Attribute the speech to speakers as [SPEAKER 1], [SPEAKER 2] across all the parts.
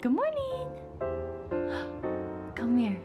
[SPEAKER 1] Good morning. Come here.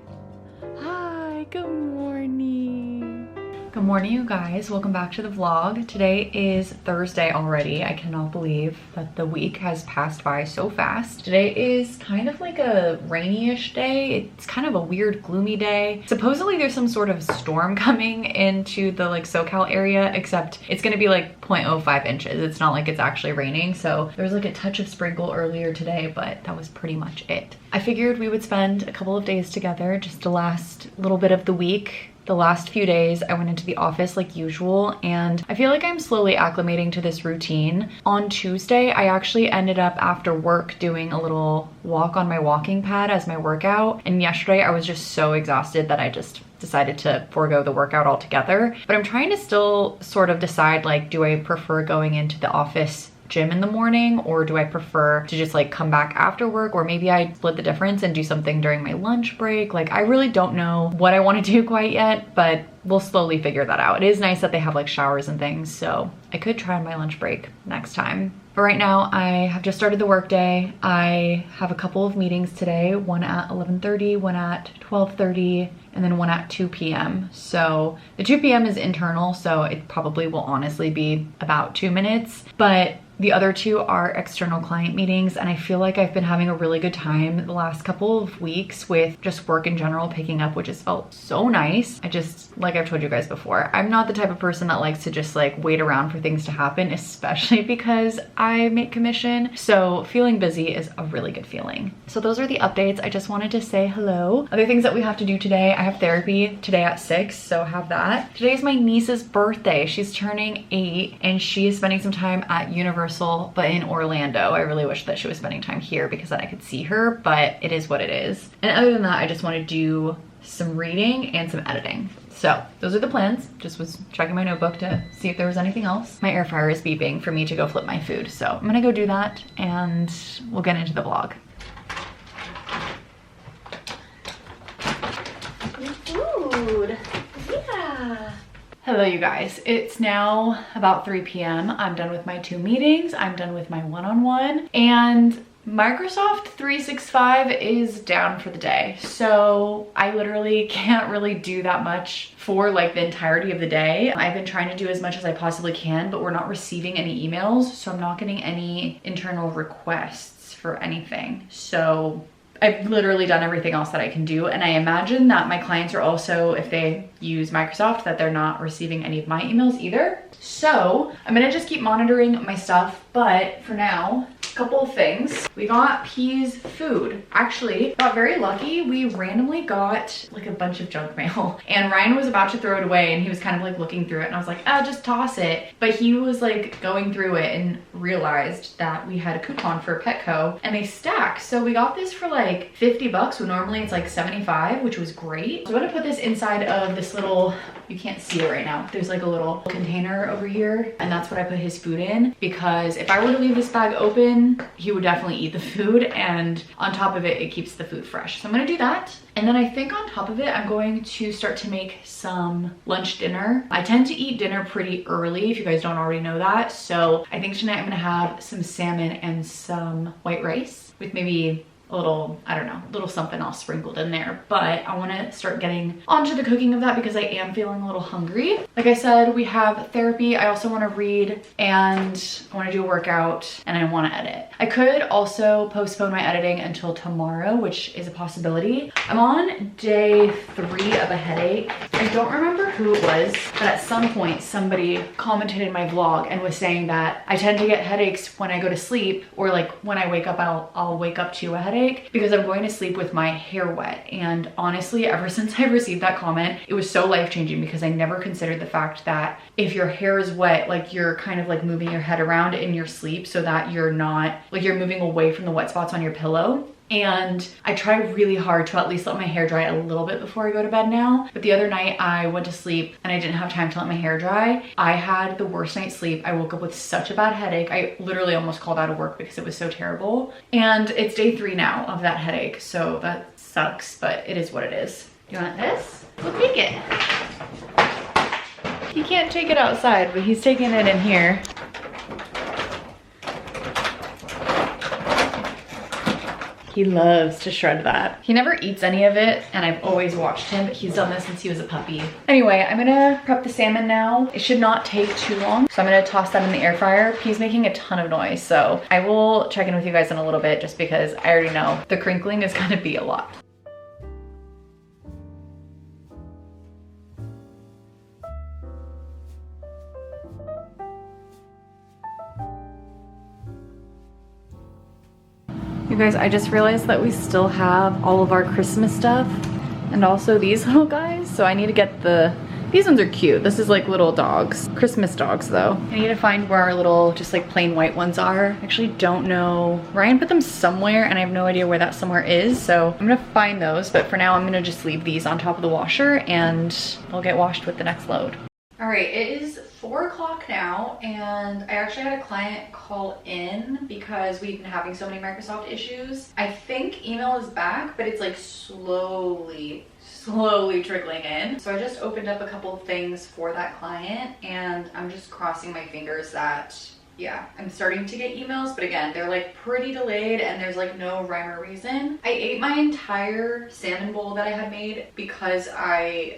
[SPEAKER 1] Hi, good morning. Good morning, you guys. Welcome back to the vlog. Today is Thursday already. I cannot believe that the week has passed by so fast. Today is kind of like a rainy-ish day. It's kind of a weird, gloomy day. Supposedly there's some sort of storm coming into the like SoCal area, except it's gonna be like 0.05 inches. It's not like it's actually raining. So there's like a touch of sprinkle earlier today, but that was pretty much it. I figured we would spend a couple of days together, just the last little bit of the week. The last few days I went into the office like usual, and I feel like I'm slowly acclimating to this routine. On Tuesday, I actually ended up after work doing a little walk on my walking pad as my workout. And yesterday I was just so exhausted that I just decided to forego the workout altogether. But I'm trying to still sort of decide, like, do I prefer going into the office gym in the morning, or do I prefer to just like come back after work, or maybe I split the difference and do something during my lunch break. Like, I really don't know what I want to do quite yet, but we'll slowly figure that out. It is nice that they have like showers and things, so I could try on my lunch break next time. But right now I have just started the workday. I have a couple of meetings today, one at 11:30, one at 12:30, and then one at 2 p.m. So the 2 p.m. is internal, so it probably will honestly be about 2 minutes, but the other two are external client meetings, and I feel like I've been having a really good time the last couple of weeks with just work in general picking up, which has felt so nice. I just, like I've told you guys before, I'm not the type of person that likes to just like wait around for things to happen, especially because I make commission. So feeling busy is a really good feeling. So those are the updates. I just wanted to say hello. Other things that we have to do today, I have therapy today at 6, so have that. Today is my niece's birthday. She's turning 8 and she is spending some time at Universal, but in Orlando. I really wish that she was spending time here because then I could see her, but it is what it is. And other than that, I just want to do some reading and some editing. So those are the plans. Just was checking my notebook to see if there was anything else. My air fryer is beeping for me to go flip my food, so I'm gonna go do that and we'll get into the vlog. Food. Yeah. Hello, you guys. It's now about 3 p.m. I'm done with my 2 meetings. I'm done with my one-on-one, and Microsoft 365 is down for the day. So I literally can't really do that much for like the entirety of the day. I've been trying to do as much as I possibly can, but we're not receiving any emails, so I'm not getting any internal requests for anything. So I've literally done everything else that I can do, and I imagine that my clients are also, if they use Microsoft, that they're not receiving any of my emails either. So I'm gonna just keep monitoring my stuff, but for now, couple of things. We got P's food. Actually, got very lucky. We randomly got like a bunch of junk mail, and Ryan was about to throw it away, and he was kind of like looking through it, and I was like, oh, just toss it. But he was like going through it and realized that we had a coupon for Petco, and they stack. So we got this for like 50 bucks when normally it's like 75, which was great. So I'm gonna put this inside of this little, you can't see it right now, there's like a little container over here, and that's what I put his food in, because if I were to leave this bag open, he would definitely eat the food, and on top of it, it keeps the food fresh. So I'm gonna do that. And then I think on top of it, I'm going to start to make some lunch dinner. I tend to eat dinner pretty early, if you guys don't already know that. So I think tonight I'm gonna have some salmon and some white rice with maybe a little, I don't know, a little something else sprinkled in there. But I want to start getting onto the cooking of that because I am feeling a little hungry. Like I said, we have therapy. I also want to read, and I want to do a workout, and I want to edit. I could also postpone my editing until tomorrow, which is a possibility. I'm on day 3 of a headache. I don't remember who it was, but at some point somebody commented in my vlog and was saying that I tend to get headaches when I go to sleep, or like when I wake up, I'll wake up to a headache because I'm going to sleep with my hair wet. And honestly, ever since I received that comment, it was so life-changing because I never considered the fact that if your hair is wet, like you're kind of like moving your head around in your sleep so that you're not, like you're moving away from the wet spots on your pillow. And I try really hard to at least let my hair dry a little bit before I go to bed now. But the other night I went to sleep and I didn't have time to let my hair dry. I had the worst night's sleep. I woke up with such a bad headache. I literally almost called out of work because it was so terrible. And it's day 3 now of that headache. So that sucks, but it is what it is. You want this? We'll take it. He can't take it outside, but he's taking it in here. He loves to shred that. He never eats any of it, and I've always watched him, but he's done this since he was a puppy. Anyway, I'm gonna prep the salmon now. It should not take too long, so I'm gonna toss that in the air fryer. He's making a ton of noise, so I will check in with you guys in a little bit just because I already know the crinkling is gonna be a lot. You guys, I just realized that we still have all of our Christmas stuff and also these little guys. So I need to get these ones are cute. This is like little dogs, Christmas dogs though. I need to find where our little just like plain white ones are. I actually don't know. Ryan put them somewhere and I have no idea where that somewhere is. So I'm gonna find those, but for now I'm gonna just leave these on top of the washer and they'll get washed with the next load. All right, it is 4 o'clock now, and I actually had a client call in because we've been having so many Microsoft issues. I think email is back, but it's like slowly trickling in. So I just opened up a couple of things for that client, and I'm just crossing my fingers that, yeah, I'm starting to get emails, but again, they're like pretty delayed and there's like no rhyme or reason. I ate my entire salmon bowl that I had made because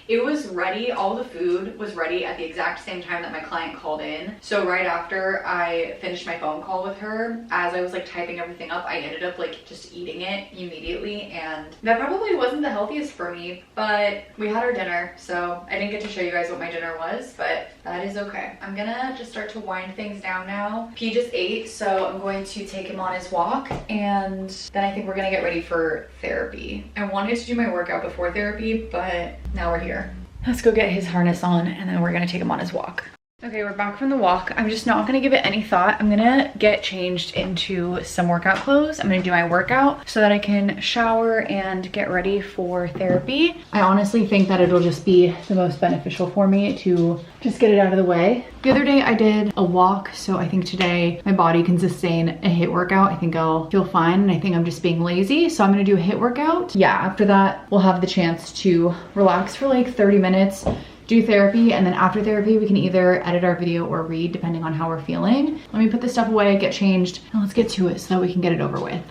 [SPEAKER 1] it was ready, all the food was ready at the exact same time that my client called in. So right after I finished my phone call with her, as I was like typing everything up, I ended up like just eating it immediately, and that probably wasn't the healthiest for me, but we had our dinner, so I didn't get to show you guys what my dinner was, but that is okay. I'm gonna just start to wind things down now. P just ate, so I'm going to take him on his walk, and then I think we're gonna get ready for therapy. I wanted to do my workout before therapy, but now we're here. Let's go get his harness on, and then we're gonna take him on his walk. Okay, we're back from the walk. I'm just not gonna give it any thought. I'm gonna get changed into some workout clothes. I'm gonna do my workout so that I can shower and get ready for therapy. I honestly think that it'll just be the most beneficial for me to just get it out of the way. The other day I did a walk, so I think today my body can sustain a HIIT workout. I think I'll feel fine, and I think I'm just being lazy, so I'm gonna do a HIIT workout. Yeah, after that, we'll have the chance to relax for like 30 minutes, do therapy, and then after therapy we can either edit our video or read depending on how we're feeling. Let me put this stuff away, get changed, and let's get to it so that we can get it over with.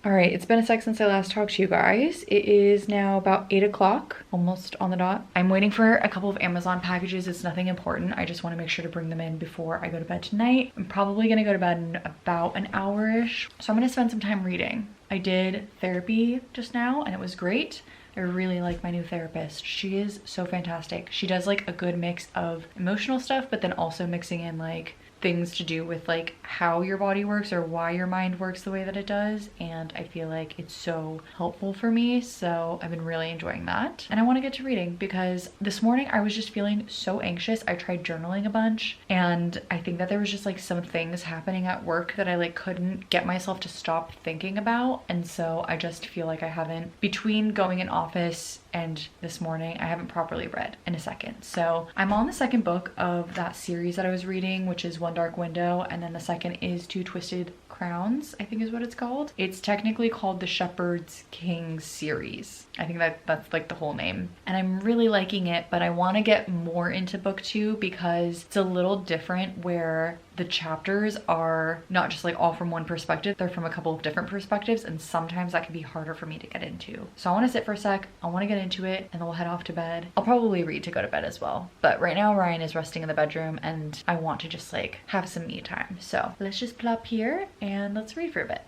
[SPEAKER 1] All right, it's been a sec since I last talked to you guys. It is now about 8 o'clock, almost on the dot. I'm waiting for a couple of Amazon packages. It's nothing important. I just want to make sure to bring them in before I go to bed tonight. I'm probably gonna go to bed in about an hour-ish. So I'm gonna spend some time reading. I did therapy just now and it was great. I really like my new therapist. She is so fantastic. She does like a good mix of emotional stuff, but then also mixing in like things to do with like how your body works or why your mind works the way that it does, and I feel like it's so helpful for me, so I've been really enjoying that. And I want to get to reading because this morning I was just feeling so anxious. I tried journaling a bunch, and I think that there was just like some things happening at work that I like couldn't get myself to stop thinking about, and so I just feel like I haven't, between going in office and this morning, I haven't properly read in a second. So I'm on the second book of that series that I was reading, which is One Dark Window, and then the second is Two Twisted Crowns, I think is what it's called. It's technically called the Shepherd's King series. I think that's like the whole name. And I'm really liking it, but I want to get more into book 2 because it's a little different where the chapters are not just like all from one perspective, they're from a couple of different perspectives, and sometimes that can be harder for me to get into. So I want to sit for a sec, I want to get into it, and then we'll head off to bed. I'll probably read to go to bed as well. But right now Ryan is resting in the bedroom and I want to just like have some me time. So let's just plop here and let's read for a bit.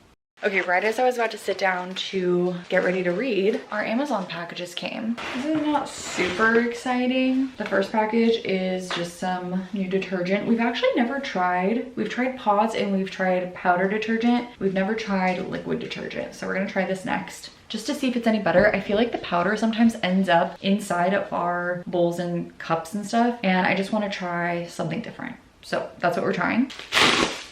[SPEAKER 1] Okay, right as I was about to sit down to get ready to read, our Amazon packages came. This is not super exciting. The first package is just some new detergent. We've actually never tried. We've tried pods and we've tried powder detergent. We've never tried liquid detergent. So we're gonna try this next, just to see if it's any better. I feel like the powder sometimes ends up inside of our bowls and cups and stuff, and I just wanna try something different. So that's what we're trying.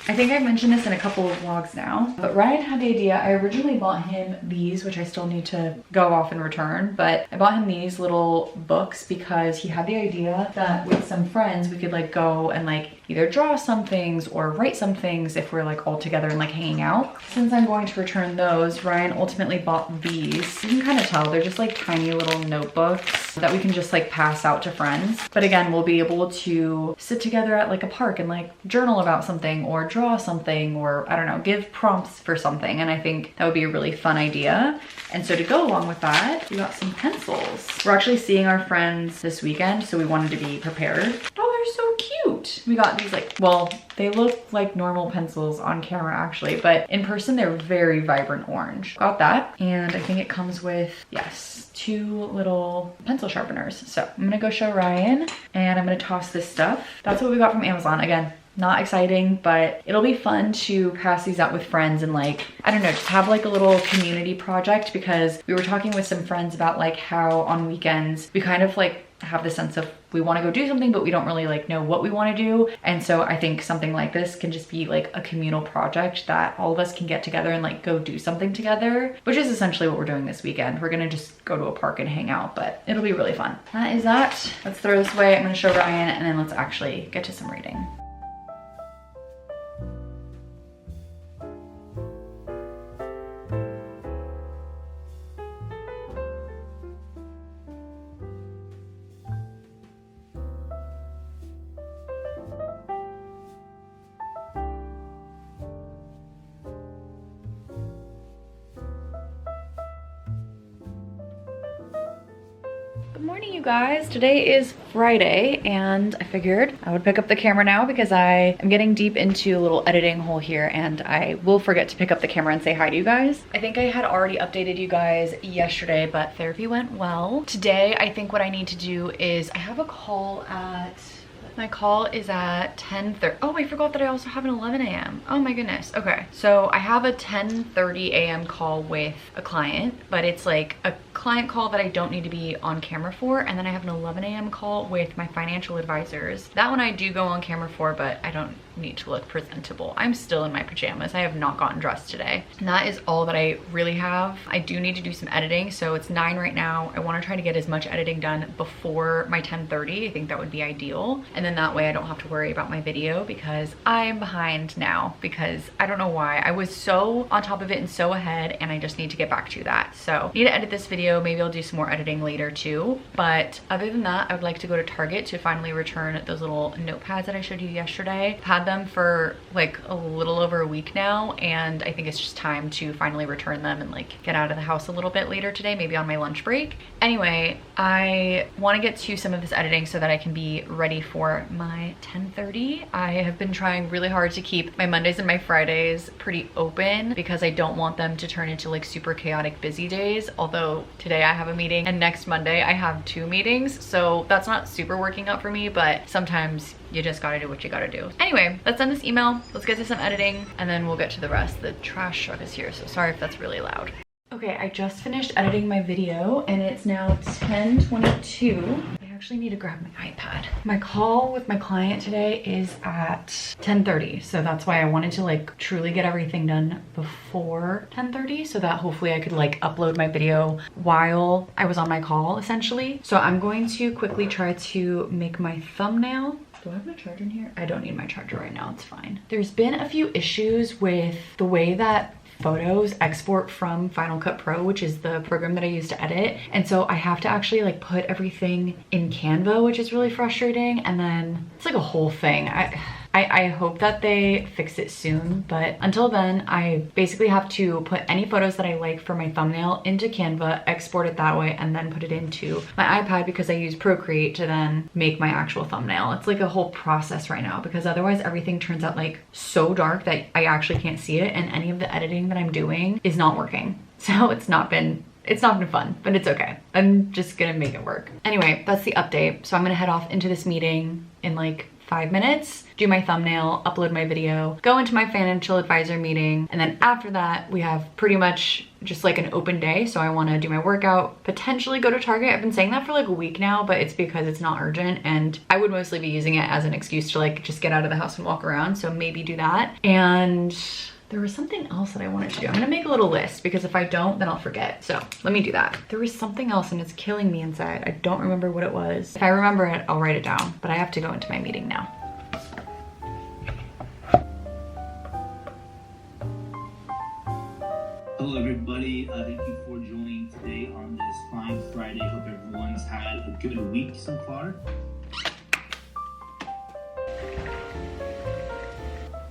[SPEAKER 1] I think I've mentioned this in a couple of vlogs now, but Ryan had the idea. I originally bought him these, which I still need to go off and return, but I bought him these little books because he had the idea that with some friends we could like go and like either draw some things or write some things if we're like all together and like hanging out. Since I'm going to return those, Ryan ultimately bought these. You can kind of tell they're just like tiny little notebooks that we can just like pass out to friends. But again, we'll be able to sit together at like a park and like journal about something or draw something, or I don't know, give prompts for something. And I think that would be a really fun idea. And so to go along with that, we got some pencils. We're actually seeing our friends this weekend, so we wanted to be prepared. Oh, they're so cute. We got these like, well, they look like normal pencils on camera actually, but in person they're very vibrant orange. Got that. And I think it comes with, yes, 2 little pencil sharpeners. So I'm gonna go show Ryan and I'm gonna toss this stuff. That's what we got from Amazon. Again, not exciting, but it'll be fun to pass these out with friends and like, I don't know, just have like a little community project, because we were talking with some friends about like how on weekends we kind of like have the sense of we want to go do something, but we don't really like know what we want to do. And so I think something like this can just be like a communal project that all of us can get together and like go do something together, which is essentially what we're doing this weekend. We're gonna just go to a park and hang out, but it'll be really fun. That is that. Let's throw this away. I'm gonna show Ryan and then let's actually get to some reading. Good morning, you guys. Today is Friday and I figured I would pick up the camera now because I am getting deep into a little editing hole here and I will forget to pick up the camera and say hi to you guys. I think I had already updated you guys yesterday, but therapy went well. Today, I think what I need to do is I have a call at... My call is at 10:30. Oh, I forgot that I also have an 11 a.m. Oh my goodness. Okay. So I have a 10:30 a.m. call with a client, but it's like a client call that I don't need to be on camera for. And then I have an 11 a.m. call with my financial advisors. That one I do go on camera for, but I don't need to look presentable. I'm still in my pajamas. I have not gotten dressed today. And that is all that I really have. I do need to do some editing. So it's 9 right now. I want to try to get as much editing done before my 10:30. I think that would be ideal. And then that way I don't have to worry about my video because I'm behind now because I don't know why. I was so on top of it and so ahead and I just need to get back to that. So I need to edit this video. Maybe I'll do some more editing later too. But other than that, I would like to go to Target to finally return those little notepads that I showed you yesterday. I've had them for like a little over a week now and I think it's just time to finally return them and like get out of the house a little bit later today, maybe on my lunch break. Anyway, I want to get to some of this editing so that I can be ready for my 10:30. I have been trying really hard to keep my Mondays and my Fridays pretty open because I don't want them to turn into like super chaotic busy days. Although today I have a meeting and next Monday I have 2 meetings. So that's not super working out for me, but sometimes you just gotta do what you gotta do. Anyway, let's send this email. Let's get to some editing and then we'll get to the rest. The trash truck is here, so sorry if that's really loud. Okay, I just finished editing my video and it's now 10:22. I actually need to grab my iPad. My call with my client today is at 10:30, so that's why I wanted to like truly get everything done before 10:30 so that hopefully I could like upload my video while I was on my call essentially. So I'm going to quickly try to make my thumbnail. Do I have my charger in here? I don't need my charger right now, it's fine. There's been a few issues with the way that photos export from Final Cut Pro, which is the program that I use to edit. And so I have to actually like put everything in Canva, which is really frustrating. And then it's like a whole thing. I hope that they fix it soon, but until then, I basically have to put any photos that I like for my thumbnail into Canva, export it that way, and then put it into my iPad because I use Procreate to then make my actual thumbnail. It's like a whole process right now because otherwise everything turns out like so dark that I actually can't see it, and any of the editing that I'm doing is not working. So it's not been fun, but it's okay. I'm just gonna make it work. Anyway, that's the update. So I'm gonna head off into this meeting in like 5 minutes, do my thumbnail, upload my video, go into my financial advisor meeting, and then after that, we have pretty much just like an open day. So I wanna do my workout, potentially go to Target. I've been saying that for like a week now, but it's because it's not urgent and I would mostly be using it as an excuse to like just get out of the house and walk around. So maybe do that. And there was something else that I wanted to do. I'm gonna make a little list because if I don't, then I'll forget. So let me do that. There was something else and it's killing me inside. I don't remember what it was. If I remember it, I'll write it down, but I have to go into my meeting now.
[SPEAKER 2] Hello everybody, thank you for joining today on this fine Friday. Hope everyone's had a good week so far.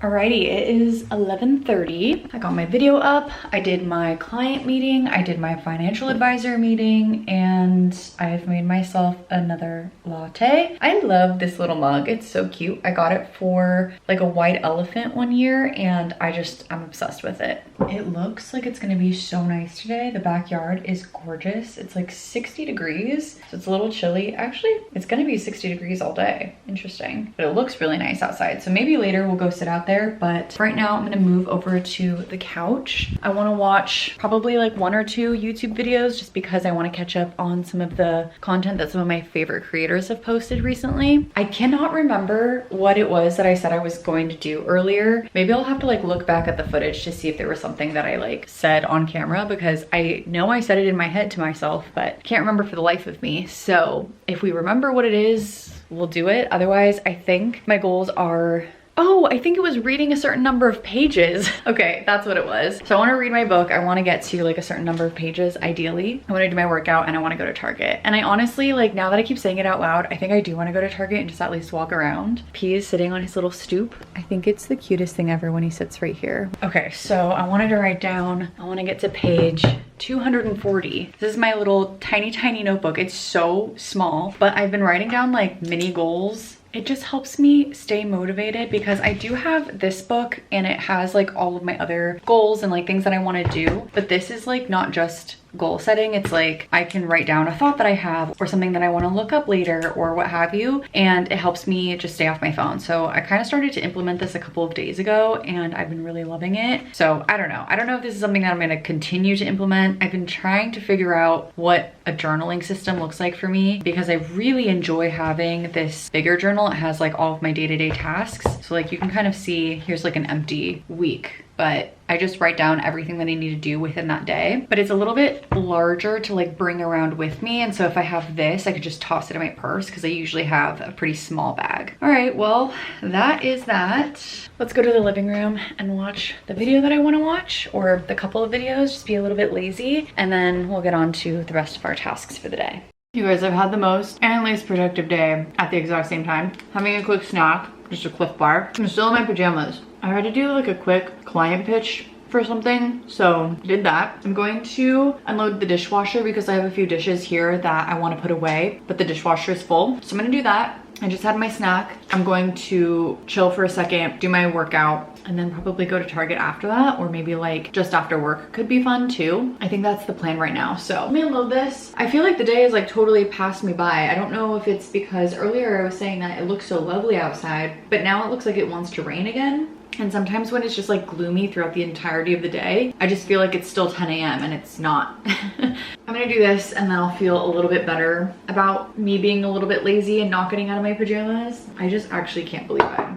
[SPEAKER 1] Alrighty, it is 11:30. I got my video up. I did my client meeting. I did my financial advisor meeting, and I've made myself another latte. I love this little mug. It's so cute. I got it for like a white elephant one year, and I'm obsessed with it. It looks like it's gonna be so nice today. The backyard is gorgeous. It's like 60 degrees, so it's a little chilly. Actually, it's gonna be 60 degrees all day. Interesting. But it looks really nice outside. So maybe later we'll go sit out there, but right now I'm gonna move over to the couch. I wanna watch probably like 1 or 2 YouTube videos just because I wanna catch up on some of the content that some of my favorite creators have posted recently. I cannot remember what it was that I said I was going to do earlier. Maybe I'll have to like look back at the footage to see if there was something that I like said on camera, because I know I said it in my head to myself, but can't remember for the life of me. So if we remember what it is, we'll do it. Otherwise, I think my goals are, oh, I think it was reading a certain number of pages. Okay, that's what it was. So I want to read my book. I want to get to like a certain number of pages, ideally. I want to do my workout, and I want to go to Target. And I honestly, like, now that I keep saying it out loud, I think I do want to go to Target and just at least walk around. P is sitting on his little stoop. I think it's the cutest thing ever when he sits right here. Okay, so I wanted to write down, I want to get to page 240. This is my little tiny notebook. It's so small, but I've been writing down like mini goals. It just helps me stay motivated because I do have this book and it has like all of my other goals and like things that I want to do. But this is like not just goal setting. It's like I can write down a thought that I have or something that I want to look up later or what have you. And it helps me just stay off my phone. So I kind of started to implement this a couple of days ago and I've been really loving it. So I don't know. I don't know if this is something that I'm going to continue to implement. I've been trying to figure out what a journaling system looks like for me because I really enjoy having this bigger journal. It has like all of my day-to-day tasks. So like you can kind of see, here's like an empty week, but I just write down everything that I need to do within that day. But it's a little bit larger to like bring around with me. And so if I have this, I could just toss it in my purse because I usually have a pretty small bag. All right, well, that is that. Let's go to the living room and watch the video that I want to watch, or the couple of videos, just be a little bit lazy. And then we'll get on to the rest of our tasks for the day. You guys, I've had the most and least productive day at the exact same time. Having a quick snack, just a Cliff Bar. I'm still in my pajamas. I had to do like a quick client pitch for something, so did that. I'm going to unload the dishwasher because I have a few dishes here that I want to put away, but the dishwasher is full. So I'm gonna do that. I just had my snack. I'm going to chill for a second, do my workout, and then probably go to Target after that, or maybe like just after work could be fun too. I think that's the plan right now. So let me unload this. I feel like the day has like totally passed me by. I don't know if it's because earlier I was saying that it looks so lovely outside, but now it looks like it wants to rain again. And sometimes when it's just like gloomy throughout the entirety of the day, I just feel like it's still 10 a.m. and it's not. I'm gonna do this and then I'll feel a little bit better about me being a little bit lazy and not getting out of my pajamas. I just actually can't believe I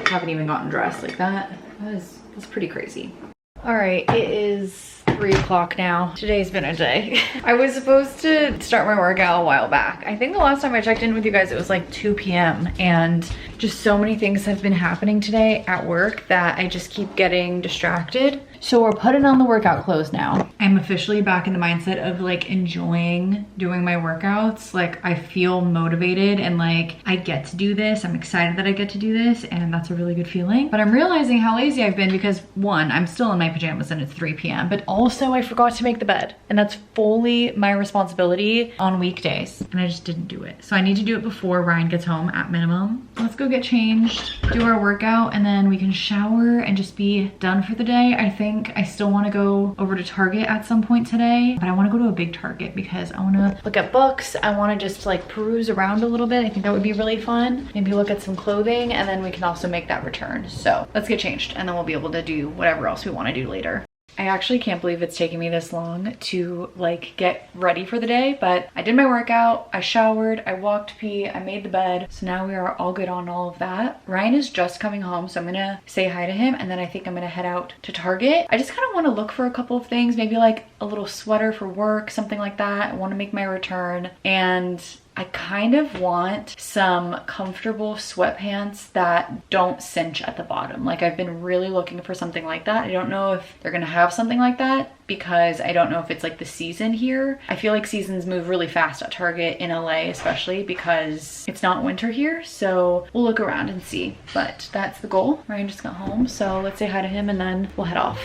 [SPEAKER 1] haven't even gotten dressed like that. That's pretty crazy. All right, it is 3 o'clock now. Today's been a day. I was supposed to start my workout a while back. I think the last time I checked in with you guys, it was like 2 p.m. and just so many things have been happening today at work that I just keep getting distracted. So we're putting on the workout clothes now. I'm officially back in the mindset of like enjoying doing my workouts. Like I feel motivated and like I get to do this. I'm excited that I get to do this, and that's a really good feeling. But I'm realizing how lazy I've been because one, I'm still in my pajamas and it's 3 p.m. But also I forgot to make the bed, and that's fully my responsibility on weekdays, and I just didn't do it. So I need to do it before Ryan gets home at minimum. Let's go get changed, do our workout, and then we can shower and just be done for the day. I think I still want to go over to Target at some point today, but I want to go to a big Target because I want to look at books. I want to just like peruse around a little bit. I think that would be really fun. Maybe look at some clothing, and then we can also make that return. So let's get changed and then we'll be able to do whatever else we want to do later. I actually can't believe it's taking me this long to like get ready for the day, but I did my workout, I showered, I walked pee, I made the bed. So now we are all good on all of that. Ryan is just coming home, so I'm gonna say hi to him, and then I think I'm gonna head out to Target. I just kind of want to look for a couple of things, maybe like a little sweater for work, something like that. I want to make my return, and I kind of want some comfortable sweatpants that don't cinch at the bottom. Like I've been really looking for something like that. I don't know if they're gonna have something like that because I don't know if it's like the season here. I feel like seasons move really fast at Target in LA, especially because it's not winter here. So we'll look around and see, but that's the goal. Ryan just got home, so let's say hi to him and then we'll head off.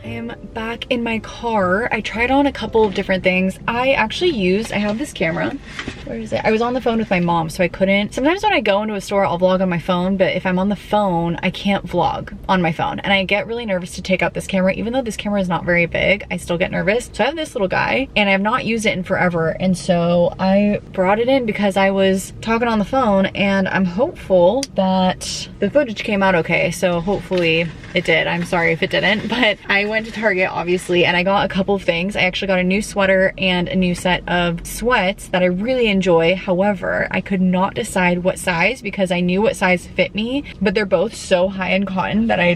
[SPEAKER 1] I am back in my car. I tried on a couple of different things. I have this camera. Where is it? I was on the phone with my mom, so I couldn't. Sometimes when I go into a store, I'll vlog on my phone, but if I'm on the phone, I can't vlog on my phone. And I get really nervous to take out this camera. Even though this camera is not very big, I still get nervous. So I have this little guy, and I have not used it in forever. And so I brought it in because I was talking on the phone, and I'm hopeful that the footage came out okay. So hopefully it did. I'm sorry if it didn't, but I went to Target, obviously, and I got a couple of things. I actually got a new sweater and a new set of sweats that I really enjoy. However, I could not decide what size because I knew what size fit me, but they're both so high in cotton that I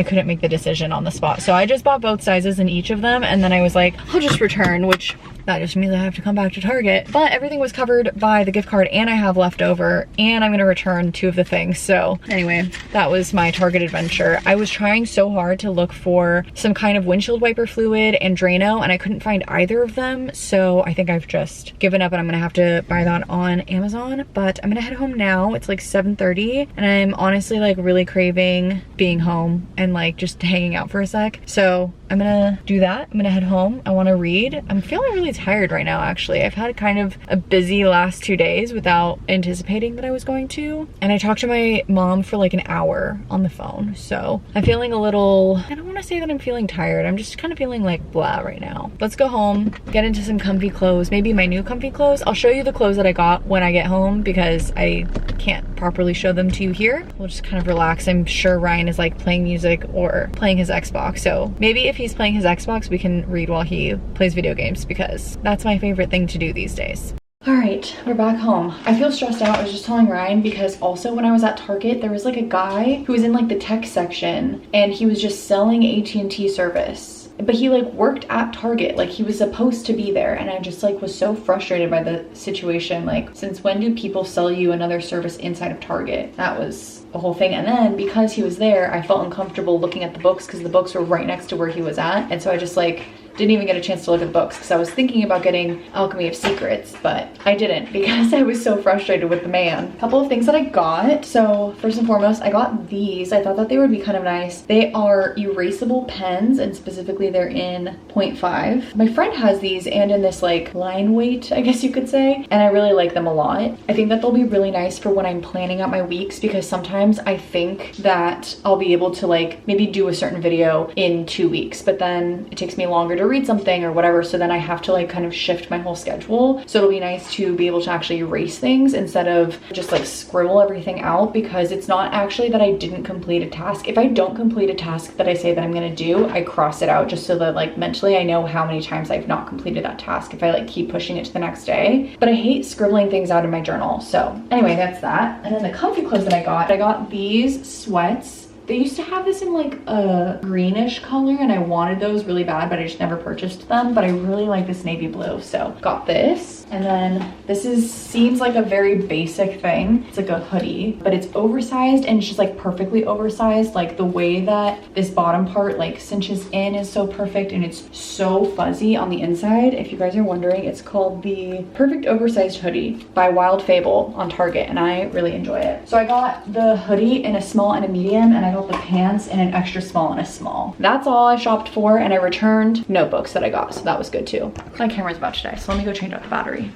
[SPEAKER 1] couldn't make the decision on the spot. So I just bought both sizes in each of them, and then I was like, I'll just return, which that just means I have to come back to Target. But everything was covered by the gift card, and I have leftover, and I'm gonna return 2 of the things. So anyway, that was my Target adventure. I was trying so hard to look for some kind of windshield wiper fluid and Drano, and I couldn't find either of them. So I think I've just given up, and I'm gonna have to buy that on Amazon. But I'm gonna head home now. It's like 7:30, and I'm honestly like really craving being home and like just hanging out for a sec. So I'm gonna do that. I'm gonna head home. I wanna read. I'm feeling really tired right now, actually. I've had kind of a busy last 2 days without anticipating that I was going to. And I talked to my mom for like an hour on the phone. So I'm feeling a little, I don't wanna say that I'm feeling tired. I'm just kind of feeling like blah right now. Let's go home, get into some comfy clothes, maybe my new comfy clothes. I'll show you the clothes that I got when I get home because I can't properly show them to you here. We'll just kind of relax. I'm sure Ryan is like playing music or playing his Xbox. So maybe if he's playing his Xbox, we can read while he plays video games because that's my favorite thing to do these days. All right, we're back home. I feel stressed out. I was just telling Ryan because also when I was at Target, there was like a guy who was in like the tech section and he was just selling AT&T service. But he like worked at Target, like he was supposed to be there, and I just like was so frustrated by the situation. Like, since when do people sell you another service inside of Target? That was a whole thing. And then because he was there, I felt uncomfortable looking at the books because the books were right next to where he was at, and so I just like didn't even get a chance to look at the books because I was thinking about getting Alchemy of Secrets, but I didn't because I was so frustrated with the man. A couple of things that I got. So first and foremost, I got these. I thought that they would be kind of nice. They are erasable pens, and specifically they're in 0.5. My friend has these and in this like line weight, I guess you could say, and I really like them a lot. I think that they'll be really nice for when I'm planning out my weeks because sometimes I think that I'll be able to like maybe do a certain video in 2 weeks, but then it takes me longer to read something or whatever, so then I have to like kind of shift my whole schedule. So it'll be nice to be able to actually erase things instead of just like scribble everything out, because it's not actually that I didn't complete a task. If I don't complete a task that I say that I'm gonna do, I cross it out just so that like mentally I know how many times I've not completed that task if I like keep pushing it to the next day. But I hate scribbling things out in my journal. So anyway, that's that. And then the comfy clothes that I got these sweats. They used to have this in like a greenish color, and I wanted those really bad, but I just never purchased them. But I really like this navy blue, so got this. And then this seems like a very basic thing. It's like a hoodie, but it's oversized, and it's just like perfectly oversized. Like the way that this bottom part like cinches in is so perfect, and it's so fuzzy on the inside. If you guys are wondering, it's called the Perfect Oversized Hoodie by Wild Fable on Target, and I really enjoy it. So I got the hoodie in a small and a medium, and I got the pants in an extra small and a small. That's all I shopped for, and I returned notebooks that I got, so that was good too. My camera's about to die, so let me go change out the battery.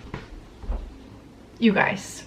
[SPEAKER 1] You guys.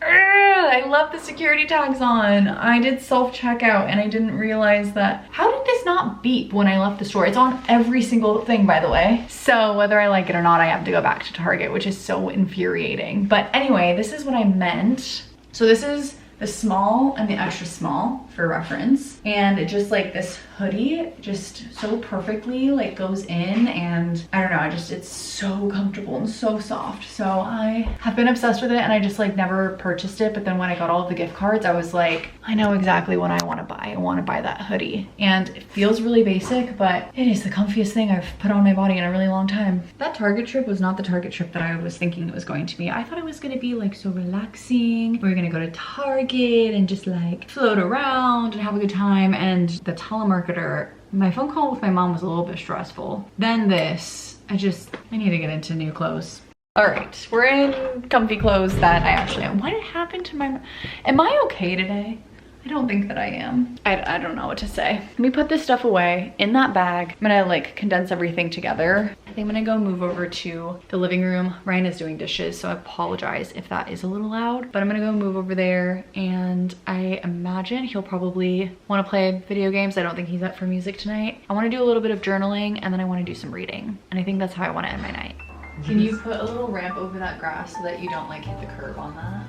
[SPEAKER 1] I left the security tags on. I did self-checkout and I didn't realize that. How did this not beep when I left the store? It's on every single thing, by the way. So whether I like it or not, I have to go back to Target, which is so infuriating. But anyway, this is what I meant. So this is the small and the extra small for reference. And it just like this hoodie just so perfectly like goes in, and I don't know, it's so comfortable and so soft. So I have been obsessed with it, and I just like never purchased it. But then when I got all of the gift cards, I was like, I know exactly what I want to buy. I want to buy that hoodie. And it feels really basic, but it is the comfiest thing I've put on my body in a really long time. That Target trip was not the Target trip that I was thinking it was going to be. I thought it was going to be like so relaxing. We were going to go to Target and just like float around and have a good time. And the telemarketer, my phone call with my mom was a little bit stressful. Then this, I need to get into new clothes. All right, we're in comfy clothes that I actually am. What happened to my, am I okay today? I don't think that I am. I don't know what to say. Let me put this stuff away in that bag. I'm gonna like condense everything together. I think I'm gonna go move over to the living room. Ryan is doing dishes, so I apologize if that is a little loud, but I'm gonna go move over there, and I imagine he'll probably wanna play video games. I don't think he's up for music tonight. I wanna do a little bit of journaling, and then I wanna do some reading. And I think that's how I wanna end my night. Can you put a little ramp over that grass so that you don't like hit the curb on that?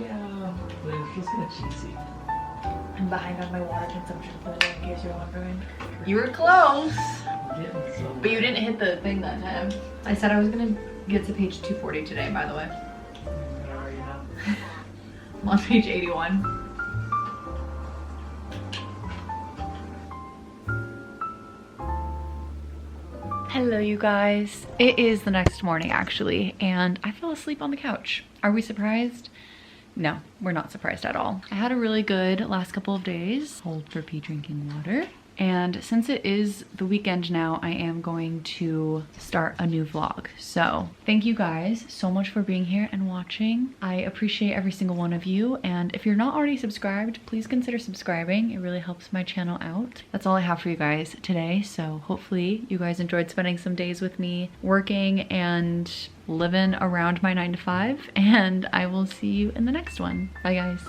[SPEAKER 2] Yeah, but it feels kind of cheesy.
[SPEAKER 1] I'm behind on my water consumption today, in case you're wondering. You were close, but you didn't hit the thing that time. I said I was gonna get to page 240 today, by the way.
[SPEAKER 2] Where are you now?
[SPEAKER 1] I'm on page 81. Hello, you guys. It is the next morning, actually, and I fell asleep on the couch. Are we surprised? No, we're not surprised at all. I had a really good last couple of days. Hold for pee, drinking water. And since it is the weekend now, I am going to start a new vlog. So thank you guys so much for being here and watching. I appreciate every single one of you. And if you're not already subscribed, please consider subscribing. It really helps my channel out. That's all I have for you guys today. So hopefully you guys enjoyed spending some days with me working and living around my 9 to 5. And I will see you in the next one. Bye, guys.